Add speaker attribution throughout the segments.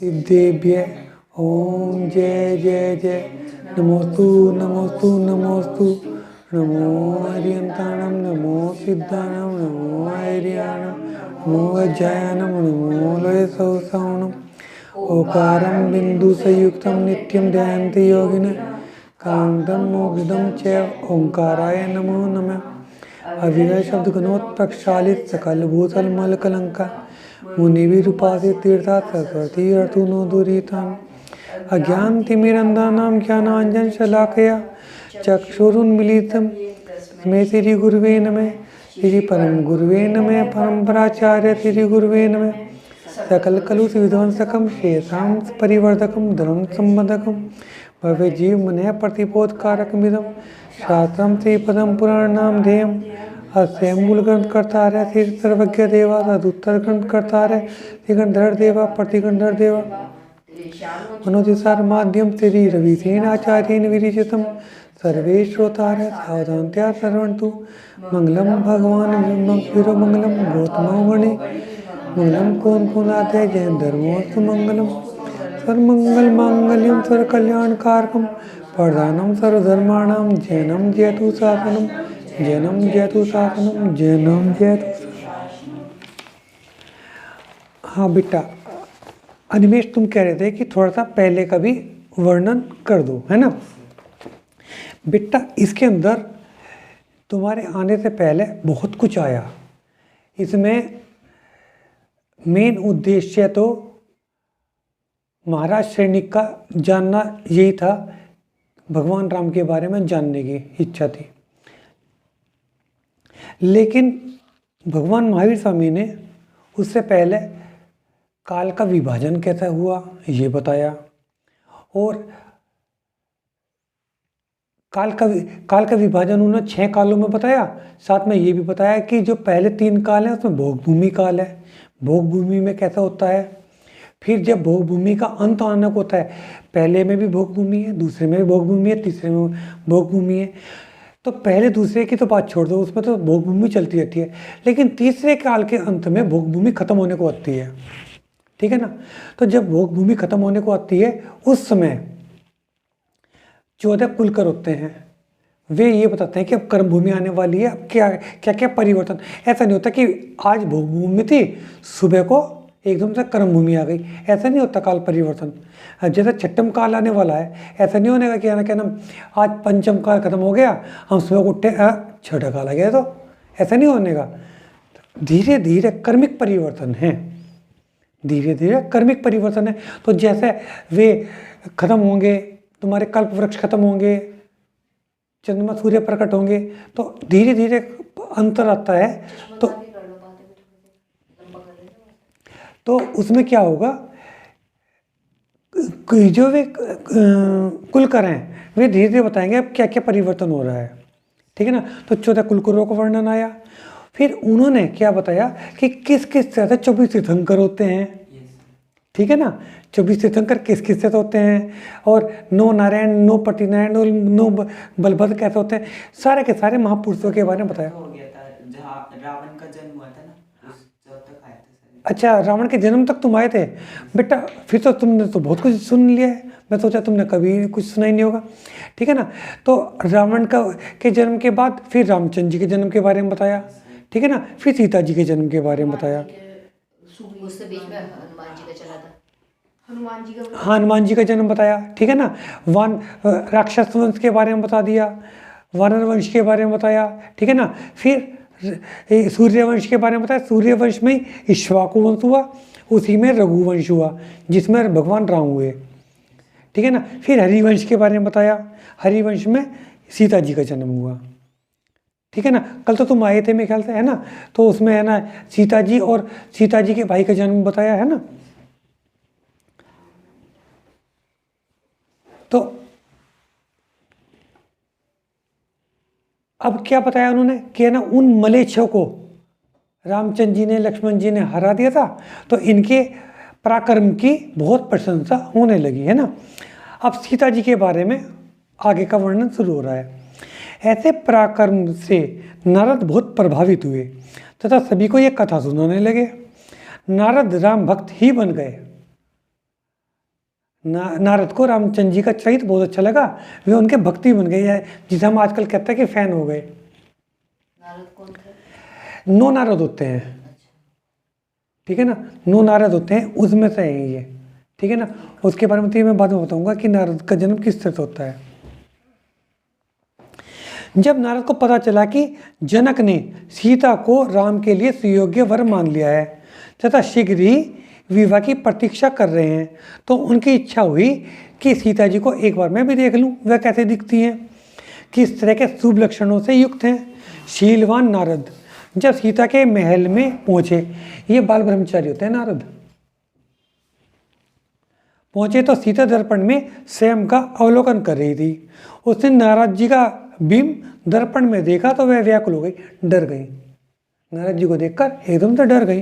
Speaker 1: सिद्धेभ्य ओम जय जय जय नमोस्तु नमोस्तु नमोस्तु नमो हरियंताणम नमो सिद्धाणम नमो हरियाणम नमो अज्जायानम नमो लय सौसावणम ओकारं बिंदु संयुक्तं नित्यं ध्यायन्ति योगिनः कांतं मोक्षदं च ओंकाराय नमो नमः अविरल शब्द गणोत प्रक्षालित सकल भूतल मल कलंका मुनिविरूपासित तीर्था सरस्वती अर्तुनो दुरीतान अज्ञान तिमिरंधानां ज्ञानांजन शलाकया चक्षुरुन्मीलितं तस्मै श्री गुरुवे नमः श्री परम गुरुवे नमः परम्पराचार्य श्री गुरुवे नमः सकल कलुष विध्वंसकम शेषां परिवर्धकम धर्म संबंधकम भव्य जीव मन प्रतिपोधकारकमिदं शास्त्रं श्री पदम पुराणाम ध्येयम् अस्य मूल ग्रंथ करता है श्री सर्वज्ञ देवा तदुत्तर ग्रंथ करता है श्री गंधर देवा प्रतिगंधर देवा मनोजिसार माध्यम श्री रविसेन आचार्येण विरचितम् सर्वे श्रोतारः सावधानतया शृण्वन्तु मंगलम भगवान विष्णु मंगलम गौतमो गणे मंगलम कोनकुनाथाय जैन धर्मोस्तु मंगलम सर्वमंगल मांगल्यम सर्वकल्याणकारकम प्रधानम सर्वधर्माणां जैनम जयतु शासनम जैनम जयतु शासनम जैनम जयतु। हाँ बेटा अनिमेश तुम कह रहे थे कि थोड़ा सा पहले का भी वर्णन कर दो, है ना बेटा। इसके अंदर तुम्हारे आने से पहले बहुत कुछ आया। इसमें मेन उद्देश्य तो महाराज श्रेणिक का जानना यही था, भगवान राम के बारे में जानने की इच्छा थी। लेकिन भगवान महावीर स्वामी ने उससे पहले काल का विभाजन कैसा हुआ ये बताया, और काल का विभाजन उन्होंने 6 कालों में बताया। साथ में ये भी बताया कि जो पहले 3 काल हैं उसमें भोग भूमि काल है, भोग भूमि में कैसा होता है। फिर जब भोग भूमि का अंत आना होता है, पहले में भी भोग भूमि है, दूसरे में भी भोग भूमि है, तीसरे में भोग भूमि है। तो पहले दूसरे की तो बात छोड़ दो, उसमें तो भोग भूमि चलती रहती है। लेकिन तीसरे काल के अंत में भोग भूमि खत्म होने को आती है, ठीक है ना। तो जब भोग भूमि खत्म होने को आती है उस समय 14 कुलकर होते हैं, वे ये बताते हैं कि अब कर्म भूमि आने वाली है। अब क्या क्या क्या परिवर्तन। ऐसा नहीं होता कि आज भोग भूमि थी, सुबह को एकदम से कर्म भूमि आ गई, ऐसा नहीं होता काल परिवर्तन। जैसे छठम काल आने वाला है, ऐसा नहीं होने का क्या नाम आज पंचम काल खत्म हो गया, हम सुबह को उठे छठा काल आ गया, तो ऐसा नहीं होने का। धीरे धीरे कर्मिक परिवर्तन है, धीरे धीरे कर्मिक परिवर्तन है। तो जैसे वे खत्म होंगे, तुम्हारे कल्प वृक्ष खत्म होंगे, चंद्रमा सूर्य प्रकट होंगे, तो धीरे धीरे अंतर आता है। तो उसमें क्या होगा, जो वे कुलकर हैं वे धीरे धीरे बताएंगे अब क्या क्या परिवर्तन हो रहा है, ठीक है ना। तो 14 कुलकरों का वर्णन आया। फिर उन्होंने क्या बताया कि किस किस तरह से 24 तीर्थंकर होते हैं, ठीक है ना। 24 तीर्थंकर किस किस से होते हैं, और 9 नारायण, 9 पटिनारायण और 9 बलभद्र कैसे होते हैं, सारे के सारे महापुरुषों के बारे में बताया।
Speaker 2: रावण का जन्म हुआ था ना, जब तक आए थे।
Speaker 1: अच्छा, रावण के जन्म तक तुम आए थे बेटा। फिर तो तुमने तो बहुत कुछ सुन लिया है, मैं सोचा तुमने कभी कुछ सुना ही नहीं होगा, ठीक है ना। तो रावण के जन्म के बाद फिर रामचंद्र जी के जन्म के बारे में बताया, ठीक है ना। फिर सीता जी के जन्म के बारे में बताया।
Speaker 3: उससे बीच में हनुमान जी का चला था,
Speaker 1: हनुमान जी का जन्म बताया, ठीक है ना। राक्षस वंश के बारे में बता दिया, वानर वंश के बारे में बताया, ठीक है ना। फिर सूर्यवंश के बारे में बताया। सूर्यवंश में इक्ष्वाकु वंश हुआ, उसी में रघुवंश हुआ जिसमें भगवान राम हुए, ठीक है ना। फिर हरिवंश के बारे में बताया, हरिवंश में सीता जी का जन्म हुआ, ठीक है ना। कल तो तुम आए थे मेरे ख्याल से, है ना। तो उसमें है ना सीता जी और सीता जी के भाई का जन्म बताया, है ना। तो अब क्या बताया उन्होंने कि है ना उन मलेच्छों को रामचंद्र जी ने, लक्ष्मण जी ने हरा दिया था, तो इनके पराक्रम की बहुत प्रशंसा होने लगी, है ना। अब सीता जी के बारे में आगे का वर्णन शुरू हो रहा है। ऐसे पराक्रम से नारद बहुत प्रभावित हुए तथा सभी को ये कथा सुनाने लगे। नारद राम भक्त ही बन गए। नारद को रामचंद्र जी का चरित्र बहुत अच्छा लगा, वे उनके भक्ति बन गए, जिसे हम आजकल कहते हैं कि फैन हो गए।
Speaker 3: नारद कौन थे?
Speaker 1: 9 नारद होते हैं, ठीक है ना, 9 नारद होते हैं, उसमें से है ये, ठीक है ना। उसके बारे में तो मैं बाद में बताऊंगा कि नारद का जन्म किस तरह से होता है। जब नारद को पता चला कि जनक ने सीता को राम के लिए सुयोग्य वर मान लिया है तथा शीघ्र ही विवाह की प्रतीक्षा कर रहे हैं, तो उनकी इच्छा हुई कि सीता जी को एक बार मैं भी देख लूं, वह कैसे दिखती हैं, किस तरह के शुभ लक्षणों से युक्त हैं। शीलवान नारद जब सीता के महल में पहुंचे, ये बाल ब्रह्मचारी होते हैं नारद, पहुंचे तो सीता दर्पण में स्वयं का अवलोकन कर रही थी। उसने नारद जी का बिंब दर्पण में देखा तो वह व्याकुल हो गई, डर गई। नारद जी को देखकर एकदम से डर गई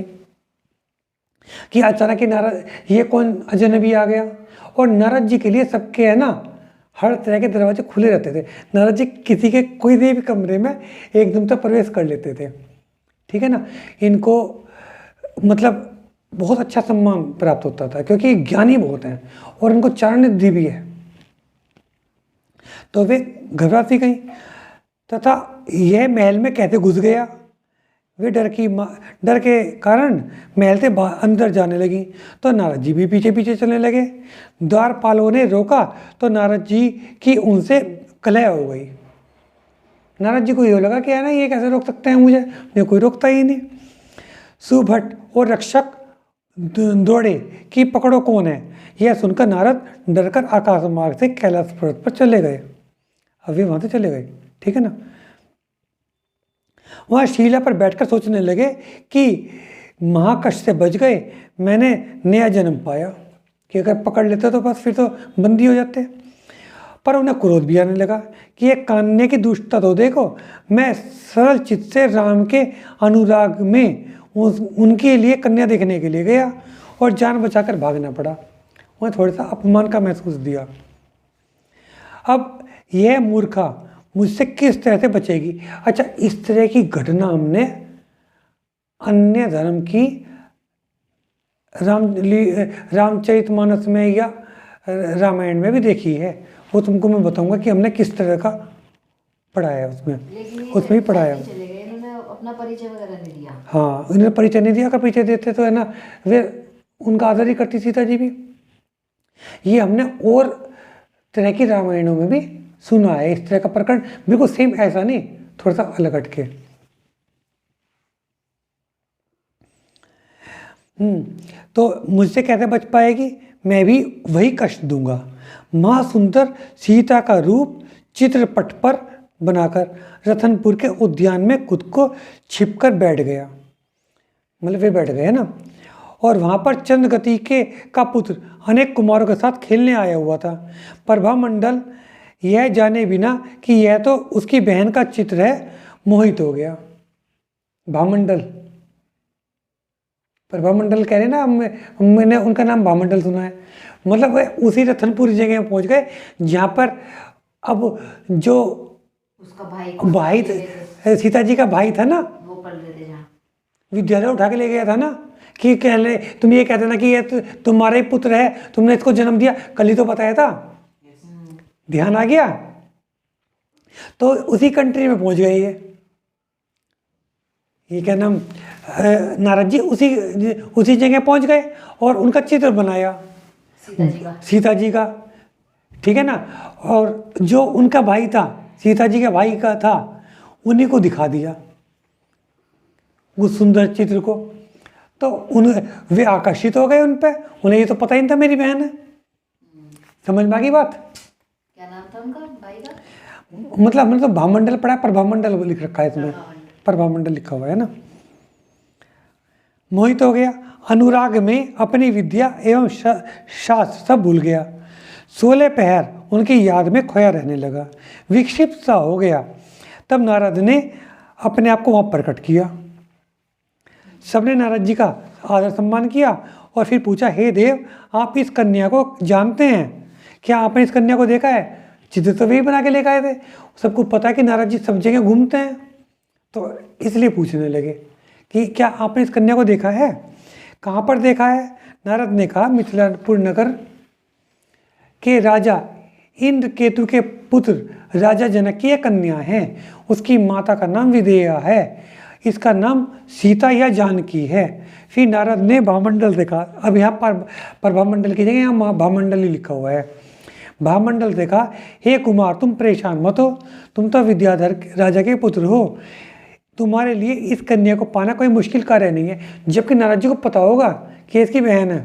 Speaker 1: कि अचानक ही नारद, ये कौन अजनबी आ गया। और नारद जी के लिए सबके है ना हर तरह के दरवाजे खुले रहते थे। नारद जी किसी के कोई भी कमरे में एकदम से प्रवेश कर लेते थे, ठीक है ना। इनको मतलब बहुत अच्छा सम्मान प्राप्त होता था क्योंकि ज्ञानी बहुत हैं और इनको चारण निधि भी है। तो वे घबराती गई तथा यह महल में कैसे घुस गया। वे डर के कारण महल से अंदर जाने लगी तो नारद जी भी पीछे पीछे चलने लगे। द्वारपालों ने रोका तो नारद जी की उनसे कलह हो गई। नारद जी को ये लगा कि है ना, ये कैसे रोक सकते हैं मुझे कोई रोकता ही नहीं। सुभट और रक्षक दौड़े कि पकड़ो कौन है। यह सुनकर नारद डरकर आकाश मार्ग से कैलाश पर्वत पर चले गए। अब वे वहां से चले गए, ठीक है ना। वहाँ शिला पर बैठकर सोचने लगे कि महाकष्ट से बच गए, मैंने नया जन्म पाया, कि अगर पकड़ लेते तो बस फिर तो बंदी हो जाते। पर उन्हें क्रोध भी आने लगा कि ये कान्य की दुष्टता तो देखो, मैं सरल चित्त से राम के अनुराग में उनके लिए कन्या देखने के लिए गया और जान बचाकर भागना पड़ा। उन्हें थोड़ा सा अपमान का महसूस दिया। अब यह मूर्खा मुझसे किस तरह से बचेगी। अच्छा, इस तरह की घटना हमने अन्य धर्म की रामचरितमानस में या रामायण में भी देखी है। वो तुमको मैं बताऊंगा कि हमने किस तरह का पढ़ाया उसमें भी पढ़ाया।
Speaker 3: अपना परिचय वगैरह नहीं दिया।
Speaker 1: हाँ, उन्होंने परिचय नहीं दिया। अगर परिचय देते तो है ना, वे उनका आदर ही करती सीता जी भी। ये हमने और तरह की रामायणों में भी सुना है इस तरह का प्रकरण, बिल्कुल सेम ऐसा नहीं, थोड़ा सा अलग हटके। तो मुझसे कैसे बच पाएगी, मैं भी वही कष्ट दूंगा। मां सुंदर सीता का रूप चित्रपट पर बनाकर रतनपुर के उद्यान में खुद को छिपकर बैठ गया। मतलब वे बैठ गए ना, और वहां पर चंद्रगति का पुत्र अनेक कुमारों के साथ खेलने आया हुआ था। प्रभामंडल यह जाने बिना कि यह तो उसकी बहन का चित्र है, मोहित हो गया। भामंडल, प्रभामंडल कह रहे ना, मैंने उनका नाम भामंडल सुना है। मतलब वह उसी रतनपुर जगह पहुंच गए जहाँ पर अब जो
Speaker 3: उसका भाई
Speaker 1: सीता जी का भाई था ना,
Speaker 3: वो पढ़ रहे थे, जहाँ
Speaker 1: विद्यालय उठा के ले गया था ना कि कहले तुम ये कहते ना कि ये तुम्हारा ही पुत्र है, तुमने इसको जन्म दिया, कल ही तो बताया था। ध्यान आ गया। तो उसी कंट्री में पहुंच गए ये क्या नाम, नारद जी उसी जगह पहुंच गए और उनका चित्र बनाया सीता जी का, ठीक है ना। और जो उनका भाई था, सीता जी के भाई का था, उन्हीं को दिखा दिया उस सुंदर चित्र को। तो वे आकर्षित हो गए उन पे, उन्हें ये तो पता ही नहीं था मेरी बहन है। समझ में आ गई बात।
Speaker 3: क्या नाम था उनका भाई का?
Speaker 1: मतलब मैंने तो भामंडल पढ़ा, प्रभामंडल लिख रखा है इसमें, प्रभामंडल लिखा हुआ है ना। मोहित हो गया, अनुराग में अपनी विद्या एवं शास्त्र सब भूल गया। 16 पहर उनकी याद में खोया रहने लगा, विक्षिप्त सा हो गया। तब नारद ने अपने आप को वहाँ प्रकट किया। सबने नारद जी का आदर सम्मान किया और फिर पूछा, हे देव, आप इस कन्या को जानते हैं क्या? आपने इस कन्या को देखा है? चित्र तो वही बना के लेकर आए थे। सबको पता है कि नारद जी सब जगह घूमते हैं, तो इसलिए पूछने लगे कि क्या आपने इस कन्या को देखा है? कहाँ पर देखा है? नारद ने कहा, मिथिलापुर नगर कि राजा इंद्र केतु के पुत्र राजा जनक की एक कन्या है। उसकी माता का नाम विदेहा है, इसका नाम सीता या जानकी है। फिर नारद ने भामंडल देखा। अब यहाँ पर भामंडल की जगह यहाँ भामंडल ही लिखा हुआ है। भामंडल देखा, हे कुमार तुम परेशान मत हो, तुम तो विद्याधर राजा के पुत्र हो, तुम्हारे लिए इस कन्या को पाना कोई मुश्किल कार्य नहीं है। जबकि नारद जी को पता होगा कि इसकी बहन है,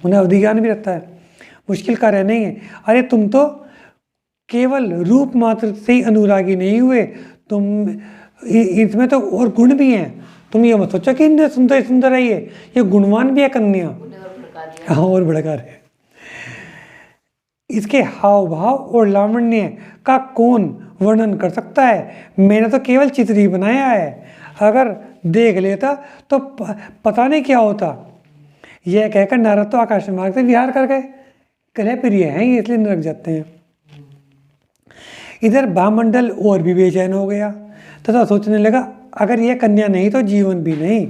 Speaker 1: उन्हें अवधि ज्ञान भी रहता है, मुश्किल कार्य नहीं है। अरे तुम तो केवल रूप मात्र से ही अनुरागी नहीं हुए, तुम इसमें तो और गुण भी हैं। तुम ये मत सोचो कि इतने सुंदर सुंदर है, ये गुणवान भी है कन्या। हाँ, और बड़का है। इसके हाव भाव और लावण्य का कौन वर्णन कर सकता है? मैंने तो केवल चित्र ही बनाया है, अगर देख लेता तो पता नहीं क्या होता। यह कहकर नारद तो आकाश मार्ग से विहार कर गए। कलह प्रिय हैं ये, इसलिए नरक जाते हैं। इधर भामंडल और भी बेचैन हो गया तथा सोचने लगा, अगर यह कन्या नहीं तो जीवन भी नहीं।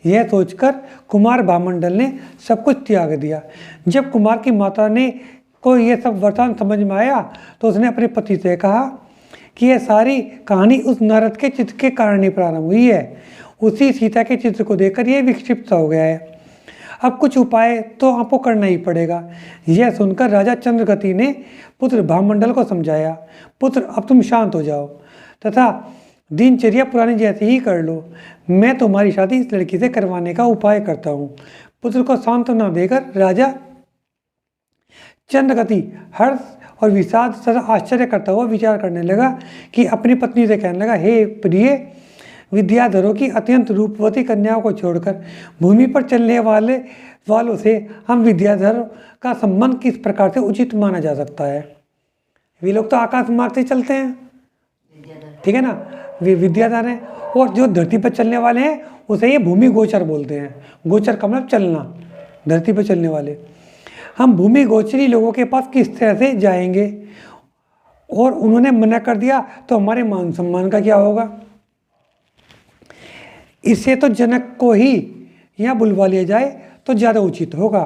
Speaker 1: यह सोचकर कुमार भामंडल ने सब कुछ त्याग दिया। जब कुमार की माता ने को यह सब वरदान समझ में आया तो उसने अपने पति से कहा कि यह सारी कहानी उस नारद के चित्र के कारण ही प्रारंभ हुई है। उसी सीता के चित्र को देखकर यह विक्षिप्त हो गया है। अब कुछ उपाय तो आपको करना ही पड़ेगा। यह सुनकर राजा चंद्रगति ने पुत्र भामंडल को समझाया, पुत्र अब तुम शांत हो जाओ तथा दिनचर्या पुरानी जैसी ही कर लो। मैं तुम्हारी शादी इस लड़की से करवाने का उपाय करता हूँ। पुत्र को सांत्वना देकर राजा चंद्रगति हर्ष और विषाद तथा आश्चर्य करता हुआ विचार करने लगा कि अपनी पत्नी से कहने लगा, हे प्रिय, विद्याधरों की अत्यंत रूपवती कन्याओं को छोड़कर भूमि पर चलने वालों से हम विद्याधर का संबंध किस प्रकार से उचित माना जा सकता है? वे लोग तो आकाश मार्ग से चलते हैं, ठीक है ना, वे विद्याधर हैं। और जो धरती पर चलने वाले हैं उसे ये भूमि गोचर बोलते हैं। गोचर का मतलब चलना, धरती पर चलने वाले। हम भूमि गोचरी लोगों के पास किस तरह से जाएंगे? और उन्होंने मना कर दिया तो हमारे मान सम्मान का क्या होगा? इससे तो जनक को ही यहाँ बुलवा लिया जाए तो ज़्यादा उचित होगा।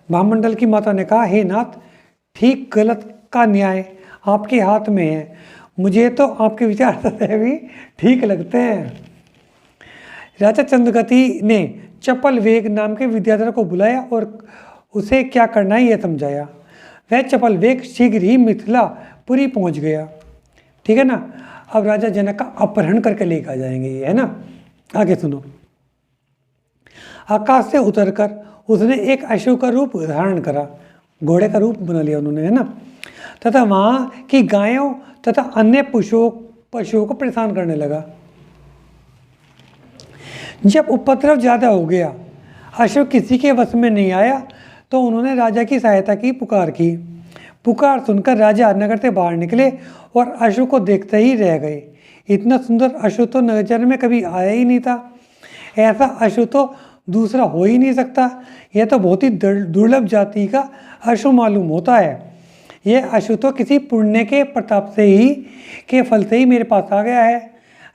Speaker 1: भामंडल की माता ने कहा, हे नाथ, ठीक गलत का न्याय आपके हाथ में है। मुझे तो आपके विचार से भी ठीक लगते हैं। राजा चंद्रगति ने चपल वेग नाम के विद्याधर को बुलाया और उसे क्या करना है यह समझाया। वह चपल वेग शीघ्र ही मिथिलापुरी पहुंच गया, ठीक है ना। अब राजा जनक का अपहरण करके लेकर जाएंगे ये, है ना। आगे सुनो। आकाश से उतरकर उसने एक अश्व का रूप धारण करा, घोड़े का रूप बना लिया उन्होंने, है ना, तथा वहाँ की गायों तथा अन्य पशुओं को परेशान करने लगा। जब उपद्रव ज़्यादा हो गया, अश्व किसी के वश में नहीं आया तो उन्होंने राजा की सहायता की पुकार की। पुकार सुनकर राजा नगर से बाहर निकले और अश्व को देखते ही रह गए। इतना सुंदर अश्व तो नजर में कभी आया ही नहीं था। ऐसा अश्व तो दूसरा हो ही नहीं सकता। यह तो बहुत ही दुर्लभ जाति का अश्व मालूम होता है। यह अश्व तो किसी पुण्य के प्रताप से ही के फल से ही मेरे पास आ गया है।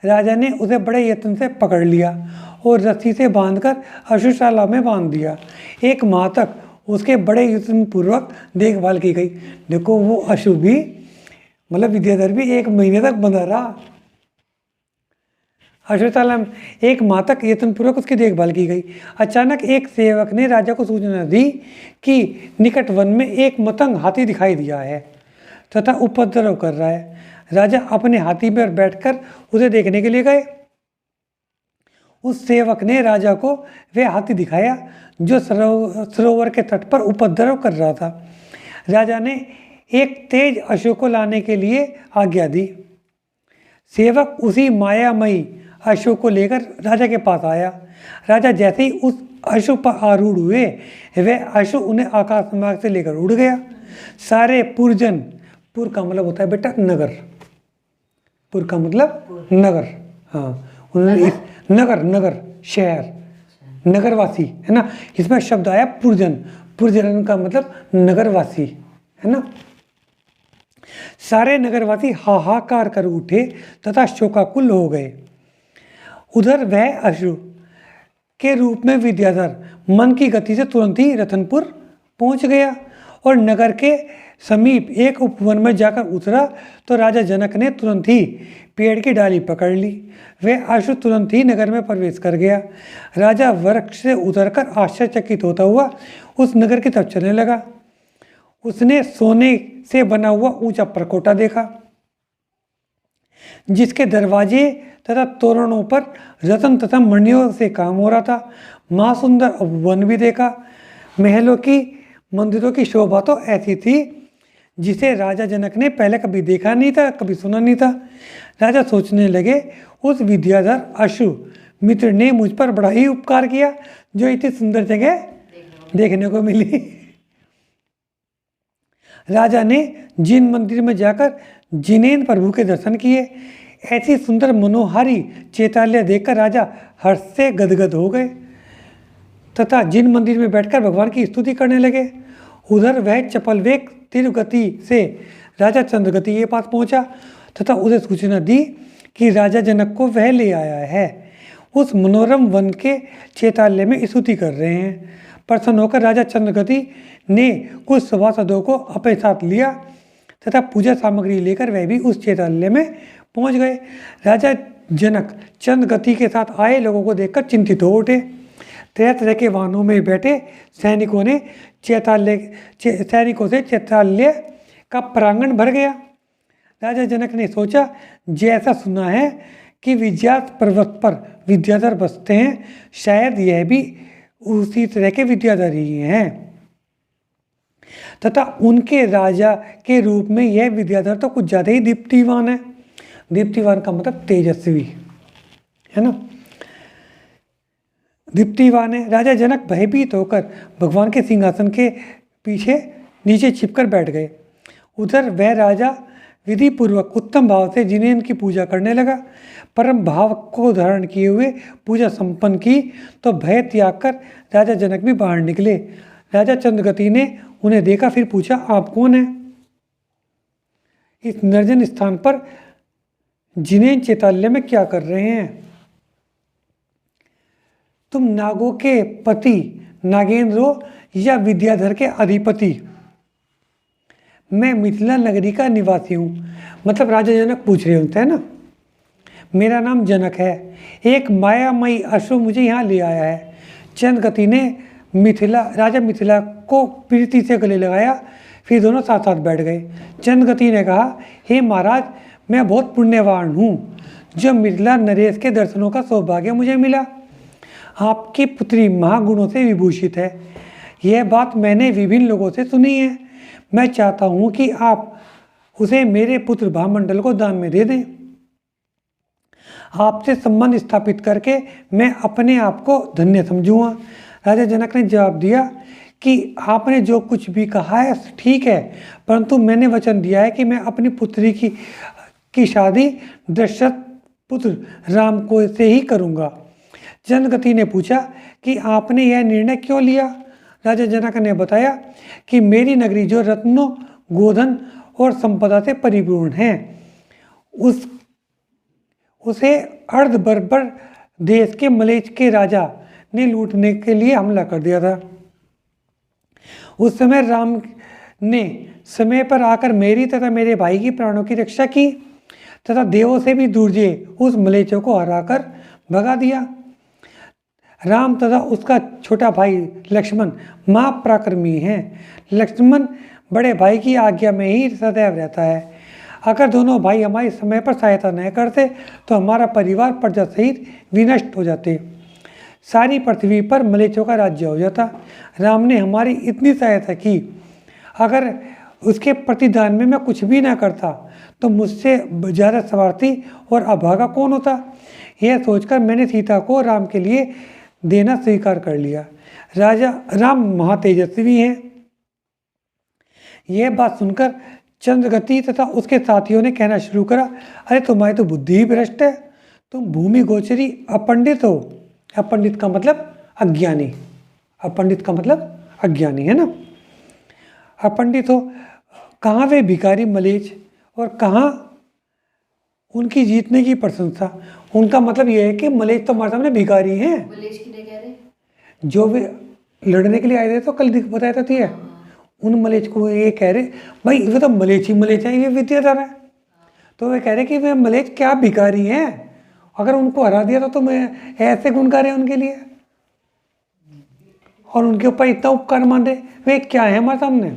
Speaker 1: राजा ने उसे बड़े यत्न से पकड़ लिया और रस्सी से बांधकर अश्वशाला में बांध दिया। एक माह तक उसके बड़े यत्न पूर्वक देखभाल की गई। देखो, वो अश्व भी मतलब विद्याधर भी 1 महीने तक बंधा रहा अश्वशाला में। 1 माह तक यत्नपूर्वक उसकी देखभाल की गई। अचानक एक सेवक ने राजा को सूचना दी कि निकट वन में एक मतंग हाथी दिखाई दिया है तथा उपद्रव कर रहा है। राजा अपने हाथी पर बैठकर उसे देखने के लिए गए। उस सेवक ने राजा को वह हाथी दिखाया जो सरोवर के तट पर उपद्रव कर रहा था। राजा ने एक तेज अश्व को लाने के लिए आज्ञा दी। सेवक उसी मायामयी अश्व को लेकर राजा के पास आया। राजा जैसे ही उस अश्व पर आरूढ़ हुए, वह अश्व उन्हें आकाश मार्ग से लेकर उड़ गया। सारे पुरजन, पुर का मतलब होता है बेटा नगर, पुर का मतलब नगर, हाँ, उन्होंने नगर शहर, नगरवासी, है ना। इसमें शब्द आया पुरजन, पुरजन का मतलब नगरवासी, है ना। सारे नगरवासी हाहाकार कर उठे तथा शोकाकुल हो गए। उधर वह अश्व के रूप में विद्याधर मन की गति से तुरंत ही रतनपुर पहुंच गया और नगर के समीप एक उपवन में जाकर उतरा तो राजा जनक ने तुरंत ही पेड़ की डाली पकड़ ली। वह अश्व तुरंत ही नगर में प्रवेश कर गया। राजा वृक्ष से उतरकर आश्चर्यचकित होता हुआ उस नगर की तरफ चलने लगा। उसने सोने से बना हुआ ऊंचा परकोटा देखा, जिसके दरवाजे तथा तोरणों पर रत्न तथा मणियों से काम हो रहा था। महासुंदर वन भी देखा। महलों की मंदिरों की शोभा तो ऐसी थी जिसे राजा जनक ने पहले कभी देखा नहीं था, कभी सुना नहीं था। राजा सोचने लगे, उस विद्याधर अश्व मित्र ने मुझ पर बड़ा ही उपकार किया जो इतनी सुंदर जगह देखने को मिली। राजा ने जिन मंदिर में जाकर जिनेन्द्र प्रभु के दर्शन किए, ऐसी सुंदर मनोहारी चैताल्य देखकर राजा हर्ष से गदगद हो गए तथा जिन मंदिर में बैठकर भगवान की स्तुति करने लगे। उधर वह चपल वेग तीव्र गति से राजा चंद्रगति के पास पहुंचा तथा उसे सूचना दी कि राजा जनक को वह ले आया है। उस मनोरम वन के चैताल्य में स्तुति कर रहे हैं। प्रसन्न होकर राजा चंद्रगति ने कुछ सभासदों को अपने साथ लिया तथा पूजा सामग्री लेकर वह भी उस चैताल्य में पहुंच गए। राजा जनक चंद्रगति के साथ आए लोगों को देखकर चिंतित हो उठे। तरह तरह के वाहनों में बैठे सैनिकों से चैताल्य का प्रांगण भर गया। राजा जनक ने सोचा, जैसा सुना है कि विद्यास पर्वत पर विद्याधर बसते हैं, शायद यह भी उसी तरह के विद्याधर ही हैं तथा उनके राजा के रूप में यह विद्याधर तो कुछ ज़्यादा ही दीप्तिवान है। दीप्तिवान का मतलब तेजस्वी, है ना, दीप्तिवान है। राजा जनक भयभीत होकर भगवान के सिंहासन के पीछे नीचे छिपकर बैठ गए। उधर वह राजा विधि पूर्वक उत्तम भाव से जिनेन्द्र की पूजा करने लगा। परम भाव को धारण किए हुए पूजा संपन्न की तो भय त्याग कर राजा जनक भी बाहर निकले। राजा चंद्रगति ने उन्हें देखा, फिर पूछा, आप कौन हैं? इस निर्जन स्थान पर जिनेन्द्र चैताल्य में क्या कर रहे हैं? तुम नागों के पति नागेंद्र हो या विद्याधर के अधिपति? मैं मिथिला नगरी का निवासी हूँ। मतलब राजा जनक पूछ रहे होते हैं ना, मेरा नाम जनक है। एक मायामयी अश्व मुझे यहाँ ले आया है। चंद्रगति ने राजा मिथिला को प्रीति से गले लगाया, फिर दोनों साथ साथ बैठ गए। चंद्रगति ने कहा, हे महाराज, मैं बहुत पुण्यवान हूँ जो मिथिला नरेश के दर्शनों का सौभाग्य मुझे मिला। आपकी पुत्री महागुणों से विभूषित है। यह बात मैंने विभिन्न लोगों से सुनी है। मैं चाहता हूँ कि आप उसे मेरे पुत्र भामंडल को दान में दे दें। आपसे संबंध स्थापित करके मैं अपने आप को धन्य समझूंगा। राजा जनक ने जवाब दिया कि आपने जो कुछ भी कहा है ठीक है, परंतु मैंने वचन दिया है कि मैं अपनी पुत्री की शादी दशरथ पुत्र राम को से ही करूँगा। चंद्रगति ने पूछा कि आपने यह निर्णय क्यों लिया? राजा जनक ने बताया कि मेरी नगरी जो रत्नों, गोधन और संपदा से परिपूर्ण है, उसे अर्ध बर्बर देश के मलेच्छ के राजा ने लूटने के लिए हमला कर दिया था। उस समय राम ने समय पर आकर मेरी तथा मेरे भाई की प्राणों की रक्षा की तथा देवों से भी दुर्जय उस मलेच्छों को हराकर भगा दिया। राम तथा उसका छोटा भाई लक्ष्मण महापराक्रमी हैं। लक्ष्मण बड़े भाई की आज्ञा में ही सदैव रहता है। अगर दोनों भाई हमारी समय पर सहायता न करते तो हमारा परिवार प्रजा सहित विनष्ट हो जाते, सारी पृथ्वी पर मलेच्छों का राज्य हो जाता। राम ने हमारी इतनी सहायता की, अगर उसके प्रतिदान में मैं कुछ भी ना करता तो मुझसे ज़्यादा स्वार्थी और अभागा कौन होता। यह सोचकर मैंने सीता को राम के लिए देना स्वीकार कर लिया। राम महातेजस्वी हैं। यह बात सुनकर चंद्रगति तथा उसके साथियों ने कहना शुरू करा, अरे तुम्हारी तो बुद्धि ही भ्रष्ट है, तुम भूमि गोचरी अपंडित हो। अपंडित का मतलब अज्ञानी, अपंडित का मतलब अज्ञानी, है ना। अपंडित हो, कहाँ वे भिखारी मलेच्छ और कहाँ उनकी जीतने की प्रशंसा। उनका मतलब यह है कि मलेच्छ तो हमारे सामने भिखारी हैं, जो वे लड़ने के लिए आए थे, तो कल बताया था। उन मलेच को ये कह रहे, भाई ये तो मलेच ही मलेच है, ये विद्याधर है। तो वे कह रहे कि वे मलेच क्या भिखारी हैं, अगर उनको हरा दिया तो मैं ऐसे गुण गा रहे हैं उनके लिए, और उनके ऊपर इतना उपकार मान रहे, वे क्या है हमारे सामने।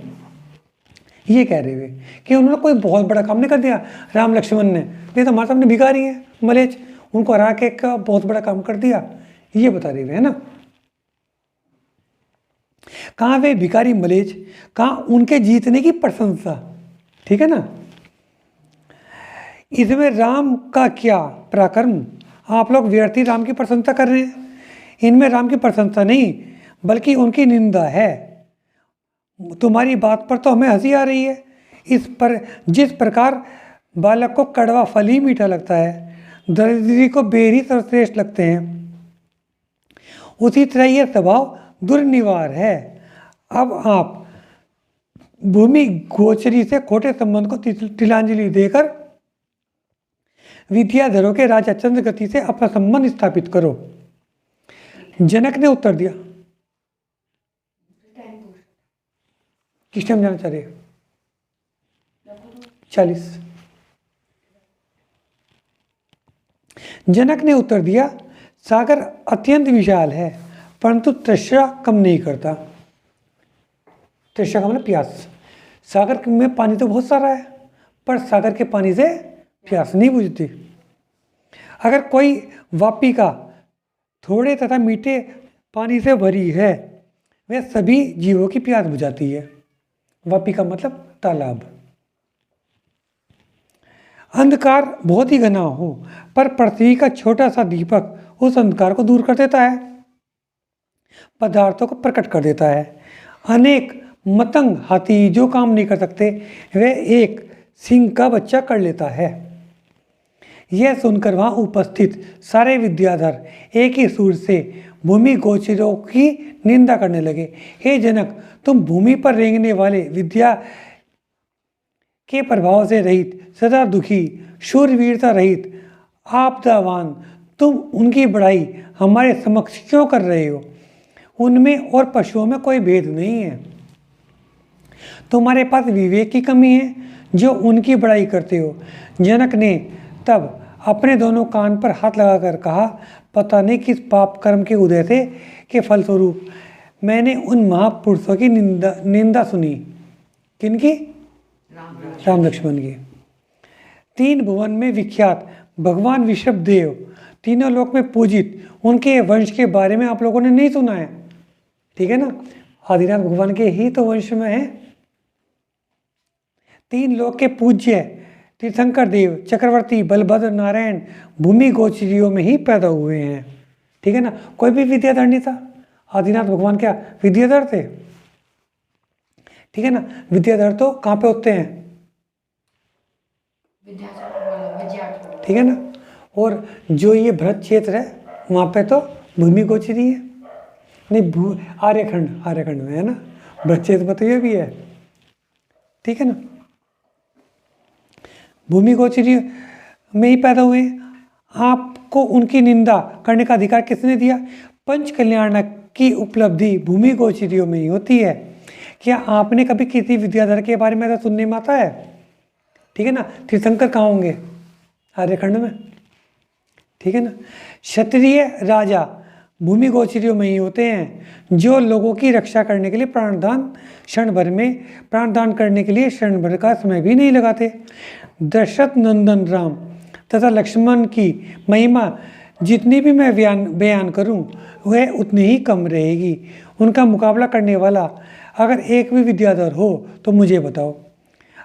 Speaker 1: ये कह रहे वे कि उन्होंने कोई बहुत बड़ा काम नहीं कर दिया राम लक्ष्मण ने, वे तो हमारे सामने भिखारी हैं मलेच, उनको हरा के का बहुत बड़ा काम कर दिया, ये बता रहे वे, है ना। कहाँ वे भिखारी मलेच, कहाँ उनके जीतने की प्रशंसा, ठीक है ना। इसमें राम का क्या पराक्रम, आप लोग व्यर्थी राम की प्रशंसा कर रहे हैं। इनमें राम की प्रशंसा नहीं बल्कि उनकी निंदा है। तुम्हारी बात पर तो हमें हंसी आ रही है। इस पर जिस प्रकार बालक को कड़वा फल ही मीठा लगता है, दरिद्री को बेर ही सर्वश्रेष्ठ लगते हैं, उसी तरह यह स्वभाव दुर्निवार है। अब आप भूमि गोचरी से खोटे संबंध को तिलांजलि देकर विद्याधरों के राजा चंद्रगति से अपना संबंध स्थापित करो। जनक ने उत्तर दिया, किस टाइम जाना चाह रहे? 40। जनक ने उत्तर दिया, सागर अत्यंत विशाल है परंतु तृष्णा कम नहीं करता। तृष्णा का मतलब प्यास। सागर में पानी तो बहुत सारा है पर सागर के पानी से प्यास नहीं बुझती। अगर कोई वापिका थोड़े तथा मीठे पानी से भरी है, वह सभी जीवों की प्यास बुझाती है। वापिका मतलब तालाब। अंधकार बहुत ही घना हो पर पृथ्वी का छोटा सा दीपक उस अंधकार को दूर कर देता है, पदार्थों को प्रकट कर देता है। अनेक मतंग हाथी जो काम नहीं कर सकते वह एक सिंह का बच्चा कर लेता है। यह सुनकर वहां उपस्थित सारे विद्याधर एक ही सुर से भूमि गोचरों की निंदा करने लगे। हे जनक, तुम भूमि पर रेंगने वाले, विद्या के प्रभाव से रहित, सदा दुखी, शूरवीरता रहित, आपदावान, तुम उनकी बड़ाई हमारे समक्ष क्यों कर रहे हो? उनमें और पशुओं में कोई भेद नहीं है। तुम्हारे पास विवेक की कमी है जो उनकी बड़ाई करते हो। जनक ने तब अपने दोनों कान पर हाथ लगाकर कहा, पता नहीं किस पाप कर्म के उदय से के फलस्वरूप मैंने उन महापुरुषों की निंदा सुनी। किनकी? राम लक्ष्मण की। 3 भुवन में विख्यात भगवान विषभदेव, तीनों लोक में पूजित, उनके वंश के बारे में आप लोगों ने नहीं सुना है, ठीक है ना। आदिनाथ भगवान के ही तो वंश में है। 3 लोक के पूज्य तीर्थंकर देव, चक्रवर्ती, बलभद्र, नारायण भूमि गोचरियों में ही पैदा हुए हैं, ठीक है ना। कोई भी विद्याधर नहीं था। आदिनाथ भगवान क्या विद्याधर थे? ठीक है ना। विद्याधर तो कहाँ पे होते हैं? ठीक है ना। और जो ये भरत क्षेत्र है वहाँ पे तो भूमि गोचरी है, नहीं आर्यखंड में है ना। भरत क्षेत्र में तो ये भी है, ठीक है ना। भूमि गोचरी में ही पैदा हुए। आपको उनकी निंदा करने का अधिकार किसने दिया? पंच कल्याण की उपलब्धि भूमि गोचरियों में ही होती है। क्या आपने कभी किसी विद्याधर के बारे में ऐसा सुनने में आता है? ठीक है ना। तीर्थंकर कहाँ होंगे? आर्यखंड में, ठीक है ना। क्षत्रिय राजा भूमि गोचरियों में ही होते हैं जो लोगों की रक्षा करने के लिए प्राणदान करने के लिए क्षण भर का समय भी नहीं लगाते। दशरथ नंदन राम तथा लक्ष्मण की महिमा जितनी भी मैं बयान करूं वह उतनी ही कम रहेगी। उनका मुकाबला करने वाला अगर एक भी विद्याधर हो तो मुझे बताओ।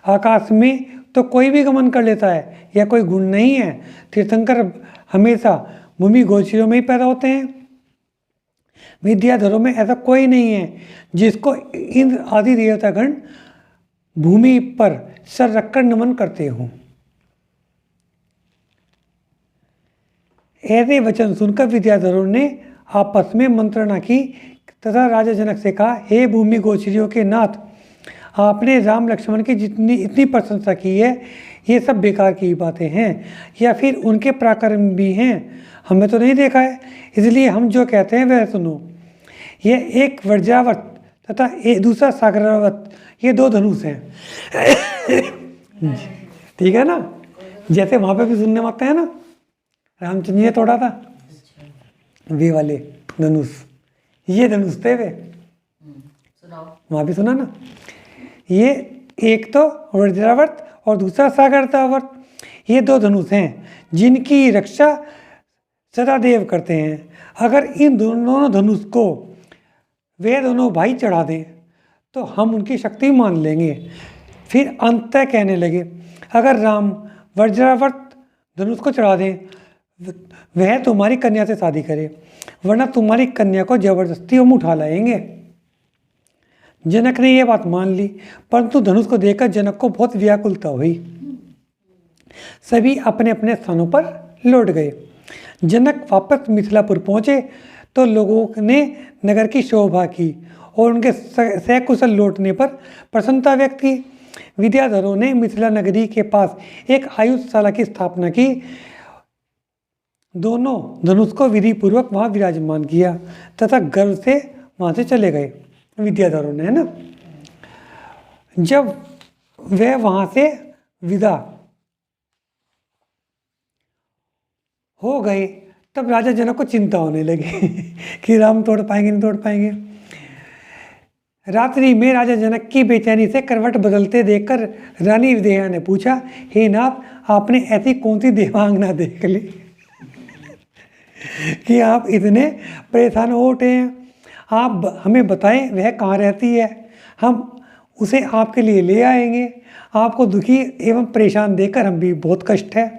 Speaker 1: आकाश में तो कोई भी गमन कर लेता है, यह कोई गुण नहीं है। तीर्थंकर हमेशा भूमि गोचरियों में ही पैदा होते हैं। विद्याधरों में ऐसा कोई नहीं है जिसको इंद्र आदि देवतागण भूमि पर सर रखकर नमन करते हों। ऐसे वचन सुनकर विद्याधरों ने आपस में मंत्रणा की तथा राजा जनक से कहा, हे भूमि गोचरियों के नाथ, आपने राम लक्ष्मण की जितनी इतनी प्रशंसा की है ये सब बेकार की बातें हैं या फिर उनके पराक्रम भी हैं? हमें तो नहीं देखा है, इसलिए हम जो कहते हैं वह सुनो। यह एक वज्रावत तथा दूसरा सागरावत ये 2 धनुष हैं। ठीक है ना, जैसे वहाँ पे भी सुनने में आता है ना, रामचंद्र जी ने तोड़ा था वे वाले धनुष, ये धनुष थे वे,
Speaker 3: सुनाओ।
Speaker 1: वहाँ भी सुना ना। ये एक तो वज्रावर्त और दूसरा सागरतावर्त, ये 2 धनुष हैं जिनकी रक्षा सदादेव करते हैं। अगर इन दोनों धनुष को वे दोनों भाई चढ़ा दें तो हम उनकी शक्ति मान लेंगे। फिर अंततः कहने लगे, अगर राम वज्रावर्त धनुष को चढ़ा दें, वह तुम्हारी कन्या से शादी करे, वरना तुम्हारी कन्या को जबरदस्ती हम उठा लाएंगे। जनक ने यह बात मान ली, परंतु धनुष को देखकर जनक को बहुत व्याकुलता हुई। सभी अपने अपने स्थानों पर लौट गए। जनक वापस मिथिलापुर पहुंचे तो लोगों ने नगर की शोभा की और उनके सकुशल लौटने पर प्रसन्नता व्यक्त की। विद्याधरों ने मिथिला नगरी के पास एक आयुधशाला की स्थापना की। दोनों धनुष को विधि पूर्वक वहाँ विराजमान किया तथा गर्व से वहाँ से चले गए विद्याधरों ने, है ना। जब वे वहाँ से विदा हो गए तब राजा जनक को चिंता होने लगी कि राम तोड़ पाएंगे नहीं तोड़ पाएंगे। रात्रि में राजा जनक की बेचैनी से करवट बदलते देखकर रानी विदेहा ने पूछा, हे नाथ, आपने ऐसी कौन सी देवांगना देख ली कि आप इतने परेशान हो उठे हैं? आप हमें बताएं वह कहाँ रहती है, हम उसे आपके लिए ले आएंगे। आपको दुखी एवं परेशान देखकर हम भी बहुत कष्ट है।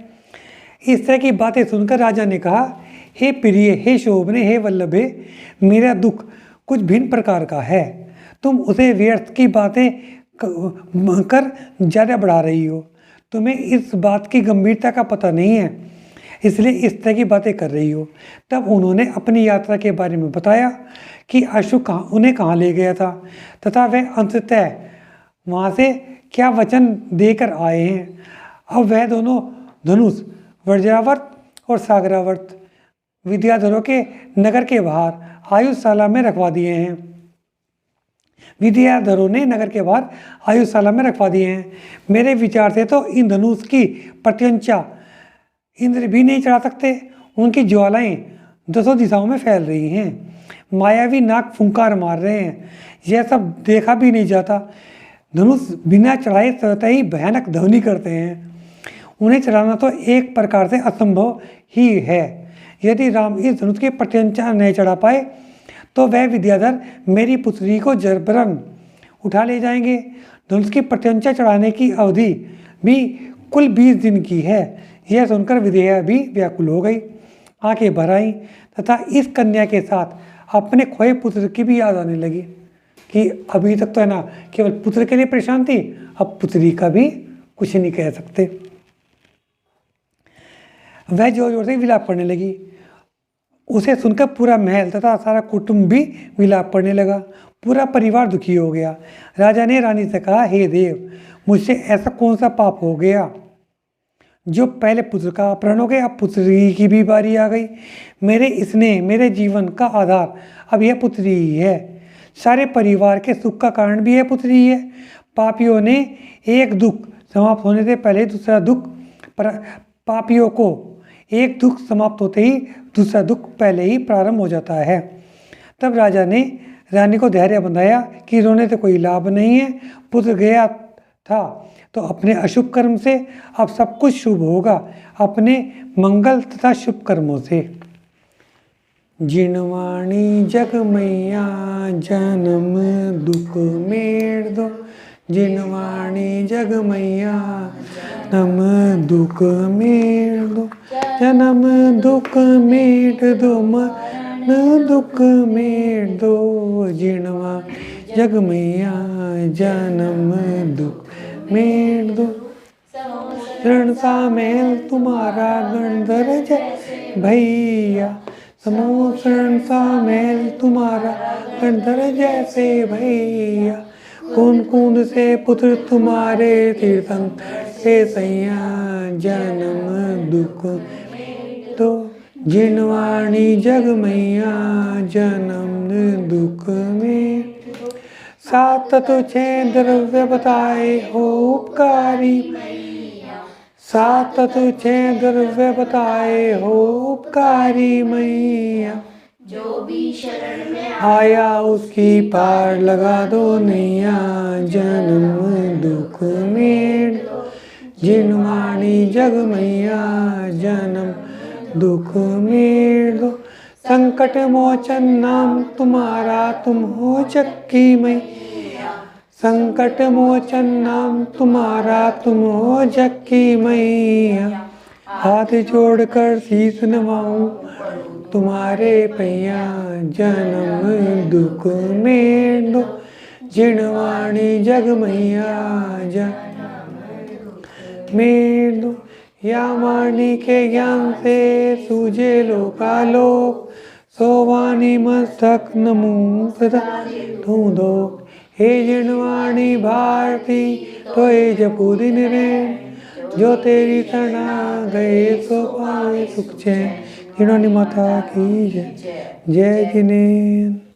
Speaker 1: इस तरह की बातें सुनकर राजा ने कहा, हे प्रिय, हे शोभने, हे वल्लभे, मेरा दुख कुछ भिन्न प्रकार का है। तुम उसे व्यर्थ की बातें कर ज़्यादा बढ़ा रही हो। तुम्हें इस बात की गंभीरता का पता नहीं है, इसलिए इस तरह की बातें कर रही हो। तब उन्होंने अपनी यात्रा के बारे में बताया कि अशोक उन्हें कहाँ ले गया था तथा वह अंततः वहाँ से क्या वचन देकर आए हैं। अब वह दोनों धनुष वज्रावर्त और सागरावर्त विद्याधरों के नगर के बाहर आयुधशाला में रखवा दिए हैं। विद्याधरों ने नगर के बाहर आयुधशाला में रखवा दिए हैं। मेरे विचार से तो इन धनुष की प्रत्यंचा इंद्र भी नहीं चढ़ा सकते। उनकी ज्वालाएं 10 दिशाओं में फैल रही हैं। मायावी नाग फुंकार मार रहे हैं। यह सब देखा भी नहीं जाता। धनुष बिना चढ़ाए स्वतः ही भयानक ध्वनि करते हैं। उन्हें चढ़ाना तो एक प्रकार से असंभव ही है। यदि राम इस धनुष की प्रत्यंचा नहीं चढ़ा पाए तो वह विद्याधर मेरी पुत्री को जबरन उठा ले जाएंगे। धनुष की प्रत्यंचा चढ़ाने की अवधि भी कुल 20 दिन की है। यह सुनकर विदेहा भी व्याकुल हो गई, आंखें भर आईं तथा इस कन्या के साथ अपने खोए पुत्र की भी याद आने लगी कि अभी तक तो है ना केवल पुत्र के लिए परेशान थी, अब पुत्री का भी कुछ नहीं कह सकते। वह जोर जोर से विलाप करने लगी। उसे सुनकर पूरा महल तथा सारा कुटुंब भी विलाप करने लगा। पूरा परिवार दुखी हो गया। राजा ने रानी से कहा, हे देव, मुझसे ऐसा कौन सा पाप हो गया जो पहले पुत्र का अपहरण हो गया, अब पुत्री की भी बारी आ गई। मेरे जीवन का आधार अब यह पुत्री ही है। सारे परिवार के सुख का कारण भी यह पुत्री ही है। पापियों ने एक दुख समाप्त होने से पहले दूसरा दुख, पापियों को एक दुख समाप्त होते ही दूसरा दुख पहले ही प्रारंभ हो जाता है। तब राजा ने रानी को धैर्य बंधाया कि रोने से कोई लाभ नहीं है। पुत्र गया था तो अपने अशुभ कर्म से अब सब कुछ शुभ होगा, अपने मंगल तथा शुभ कर्मों से। जिनवाणी जग मैया जन्म दुख मेड़ दो, जिनवाणी जग मैया जन्म दुख मेड़ दो, जन्म दुख मेड़ दो, मन दुख मेड़ दो, जिनवा जग मैया जन्म दुख मेड़ दो। शरण सा महल तुम्हारा गणधर जय भैया, समोषण सा महल तुम्हारा गणधर जैसे भैया, कौन कौन से पुत्र तुम्हारे तीर्थंकर से सैया, जन्म दुख तो जिनवाणी जग मैया जन्म दुख में। सात तुझे द्रव्य बताए हो उपकारी, सात तुझे द्रव्य बताए हो उपकारी मैया।
Speaker 3: जो भी शरण में
Speaker 1: आया उसकी पार लगा दो नैया, जन्म दुख मेड़ दो जिनवाणी जग मैया, जन्म दुख मेड़ दो। संकट मोचन नाम तुम्हारा तुम हो चक्की मैया, संकट मोचन नाम तुम्हारा तुम हो जक्की मैया। हाथ जोड़कर शीस नवाऊं तुम्हारे पैया, जन्म दुख मेड़ दो जिनवाणी जग मैया, जन्म मेड़ दो। या वाणी के ज्ञान से सूझे लोकालोक, सो वाणी मस्तक नमो सदा तू दो। हे जिनवाणी भारती तो हे जपू दिन रैन, जो तेरी शरणा गए सो पाए सुख चैन। जिनवाणी माता की जय, जय जिनेन्द्र।